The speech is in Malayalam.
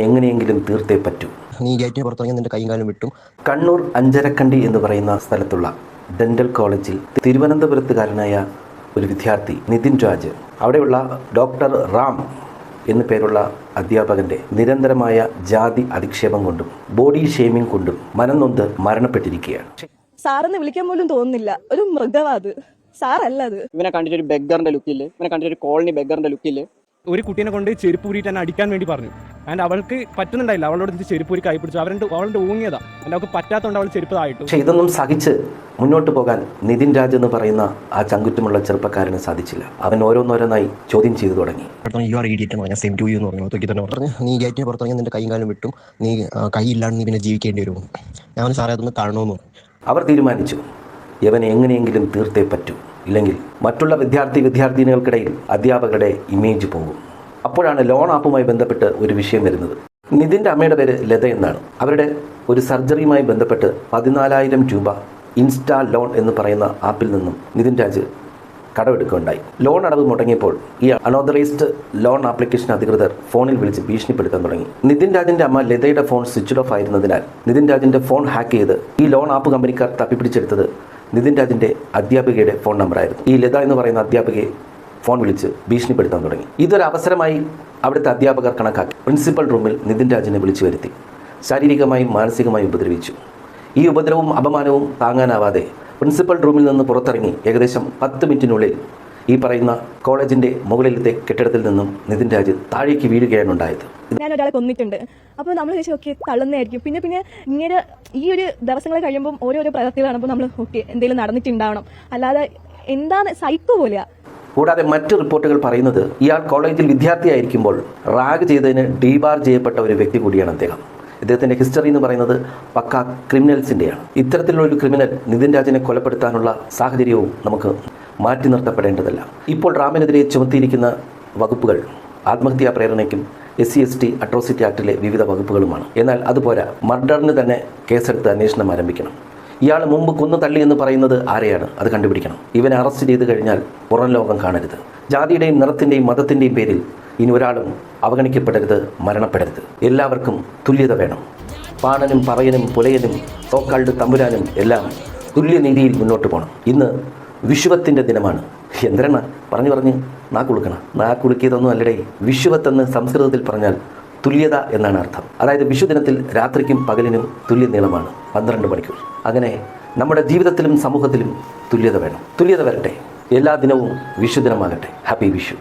എങ്ങനെയെങ്കിലും തീർത്തേ പറ്റൂ. നീ ഗേറ്റിന് പുറത്തിറങ്ങി നിന്റെ കൈയും കാലും വിട്ടും. കണ്ണൂർ അഞ്ചരക്കണ്ടി എന്ന് പറയുന്ന സ്ഥലത്തുള്ള ഡെന്റൽ കോളേജിൽ തിരുവനന്തപുരത്തുകാരനായ ഒരു വിദ്യാർത്ഥി നിതിൻ രാജ്, അവിടെയുള്ള ഡോക്ടർ റാം എന്നു പേരുള്ള അധ്യാപകന്റെ നിരന്തരമായ ജാതി അധിക്ഷേപം കൊണ്ടും ബോഡി ഷെയ്മിംഗ് കൊണ്ടും മനംനൊന്ത് മരണപ്പെട്ടിരിക്കുകയാണ്. സാറെന്ന് വിളിക്കാൻ പോലും തോന്നുന്നില്ല, ഒരു മൃഗവാത്. സാറല്ല അത്. ഇവനെ കണ്ടിട്ട് ഒരു ബെഗറിന്റെ ലുക്കില്, ഇവനെ കണ്ടിട്ട് ഒരു കോളനി ബെഗറിന്റെ ലുക്കില് ഒരു കുട്ടീനെ കൊണ്ട് ചെരുപ്പ് ഊരിയിട്ട് തന്നെ അടിക്കാൻ വേണ്ടി പറഞ്ഞു. ആൻഡ് അവൾക്ക് പറ്റുന്നുണ്ടായില്ല, അവളോട് ചെരുപ്പ് ഊരി കൈ പിടിച്ചു. അവളുടെ ഊങ്ങിയതാ, ആൻഡ് അവൾക്ക് പറ്റാത്തതുകൊണ്ട് അവൾ ചെരുപ്പ് തായിട്ടു. പക്ഷേ ഇതൊന്നും സഹിച്ച് മുന്നോട്ട് പോകാൻ നിതിൻ രാജ് എന്ന് പറയുന്ന ആ ചങ്കുറ്റമുള്ള ചെറുപ്പക്കാരന് സാധിച്ചില്ല. അവൻ ഓരോന്നോരോന്നായി ചോദ്യം ചെയ്തു തുടങ്ങി. നീ ഗേറ്റിന് പുറത്തിറങ്ങി നിന്റെ കൈയും കാലും വിട്ടും, നീ കൈയില്ലാണ്ട് നീ പിന്നെ ജീവിക്കേണ്ടി വരുമോ? ഞാൻ സാറേ അതൊന്ന് കാണണമെന്ന് പറഞ്ഞു. അവർ തീരുമാനിച്ചു, ഇവനെ എങ്ങനെയെങ്കിലും തീർത്തേ പറ്റൂ, ഇല്ലെങ്കിൽ മറ്റുള്ള വിദ്യാർത്ഥിനികൾക്കിടയിൽ അധ്യാപകരുടെ ഇമേജ് പോകും. അപ്പോഴാണ് ലോൺ ആപ്പുമായി ബന്ധപ്പെട്ട് ഒരു വിഷയം വരുന്നത്. നിതിൻ്റെ അമ്മയുടെ പേര് ലത എന്നാണ്. അവരുടെ ഒരു സർജറിയുമായി ബന്ധപ്പെട്ട് 14,000 രൂപ ഇൻസ്റ്റാ ലോൺ എന്ന് പറയുന്ന ആപ്പിൽ നിന്നും നിതിൻ രാജ് കടമെടുക്കുകയുണ്ടായി. ലോൺ അടവ് മുടങ്ങിയപ്പോൾ ഈ അൺഓതറൈസ്ഡ് ലോൺ ആപ്ലിക്കേഷൻ അധികൃതർ ഫോണിൽ വിളിച്ച് ഭീഷണിപ്പെടുത്താൻ തുടങ്ങി. നിതിൻ രാജിൻ്റെ അമ്മ ലതയുടെ ഫോൺ സ്വിച്ച് ഓഫ് ആയിരുന്നതിനാൽ നിതിൻ രാജിൻ്റെ ഫോൺ ഹാക്ക് ചെയ്ത് ഈ ലോൺ ആപ്പ് കമ്പനിക്കാർ തപ്പിപ്പിടിച്ചെടുത്തത് നിതിൻ രാജിൻ്റെ അധ്യാപികയുടെ ഫോൺ നമ്പറായിരുന്നു. ഈ ലത എന്ന് പറയുന്ന അധ്യാപികയെ ഫോൺ വിളിച്ച് ഭീഷണിപ്പെടുത്താൻ തുടങ്ങി. ഇതൊരു അവസരമായി അവിടുത്തെ അധ്യാപകർ കണക്കാക്കി പ്രിൻസിപ്പൽ റൂമിൽ നിതിൻ രാജിനെ വിളിച്ചു വരുത്തി ശാരീരികമായും മാനസികമായും ഉപദ്രവിച്ചു. ഈ ഉപദ്രവവും അപമാനവും താങ്ങാനാവാതെ പ്രിൻസിപ്പൽ റൂമിൽ നിന്ന് പുറത്തിറങ്ങി ഏകദേശം 10 മിനിറ്റിനുള്ളിൽ ഈ പറയുന്ന കോളേജിൻ്റെ മുകളിലത്തെ കെട്ടിടത്തിൽ നിന്നും നിതിൻ രാജ് താഴേക്ക് വീഴുകയാണ് ഉണ്ടായത്. ഞാൻ ഒരാളെ കൊന്നിട്ടുണ്ട്. അപ്പോൾ നമ്മൾ ചോദിച്ചാൽ ഓക്കെ തള്ളുന്നതായിരിക്കും. പിന്നെ ഇങ്ങനെ ഈ ഒരു ദിവസങ്ങൾ കഴിയുമ്പോൾ ഓരോരോ പ്രവൃത്തികൾ കാണുമ്പോൾ നമ്മൾ ഓക്കെ എന്തെങ്കിലും നടന്നിട്ടുണ്ടാവണം, അല്ലാതെ എന്താണ് സൈക്കോ പോലെയാ. കൂടാതെ മറ്റ് റിപ്പോർട്ടുകൾ പറയുന്നത് ഇയാൾ കോളേജിൽ വിദ്യാർത്ഥിയായിരിക്കുമ്പോൾ റാഗ് ചെയ്തതിന് ഡീബാർ ചെയ്യപ്പെട്ട ഒരു വ്യക്തി കൂടിയാണ് അദ്ദേഹം. ഇദ്ദേഹത്തിൻ്റെ ഹിസ്റ്ററി എന്ന് പറയുന്നത് പക്ക ക്രിമിനൽസിൻ്റെയാണ്. ഇത്തരത്തിലുള്ളൊരു ക്രിമിനൽ നിതിൻ രാജിനെ കൊലപ്പെടുത്താനുള്ള സാഹചര്യവും നമുക്ക് മാറ്റി നിർത്തപ്പെടേണ്ടതല്ല. ഇപ്പോൾ റാമിനെതിരെ ചുമത്തിയിരിക്കുന്ന വകുപ്പുകൾ ആത്മഹത്യാ പ്രേരണയ്ക്കും SC/ST അട്രോസിറ്റി ആക്ടിലെ വിവിധ വകുപ്പുകളുമാണ്. എന്നാൽ അതുപോരാ, മർഡറിന് തന്നെ കേസെടുത്ത് അന്വേഷണം ആരംഭിക്കണം. ഇയാൾ മുമ്പ് കൊന്നു തള്ളി എന്ന് പറയുന്നത് ആരെയാണ്, അത് കണ്ടുപിടിക്കണം. ഇവനെ അറസ്റ്റ് ചെയ്ത് കഴിഞ്ഞാൽ പുറം ലോകം കാണരുത്. ജാതിയുടെയും നിറത്തിൻ്റെയും മതത്തിൻ്റെയും പേരിൽ ഇനി ഒരാളും അവഗണിക്കപ്പെടരുത്, മരണപ്പെടരുത്. എല്ലാവർക്കും തുല്യത വേണം. പാണനും പറയനും പുലയനും സോക്കാൾഡ് തമ്പുരാനും എല്ലാം തുല്യനീതിയിൽ മുന്നോട്ട് പോകണം. ഇന്ന് വിഷുവത്തിൻ്റെ ദിനമാണ്. എന്തിനാണ് പറഞ്ഞ് നാക്കുളുക്കിയതൊന്നും അല്ലടേ. വിഷുവത്തെന്ന് സംസ്കൃതത്തിൽ പറഞ്ഞാൽ തുല്യത എന്നാണ് അർത്ഥം. അതായത് വിഷുദിനത്തിൽ രാത്രിക്കും പകലിനും തുല്യ നീളമാണ് 12 മണിക്കൂർ. അങ്ങനെ നമ്മുടെ ജീവിതത്തിലും സമൂഹത്തിലും തുല്യത വേണം. തുല്യത വരട്ടെ. എല്ലാ ദിനവും വിഷുദിനമാകട്ടെ. ഹാപ്പി വിഷു.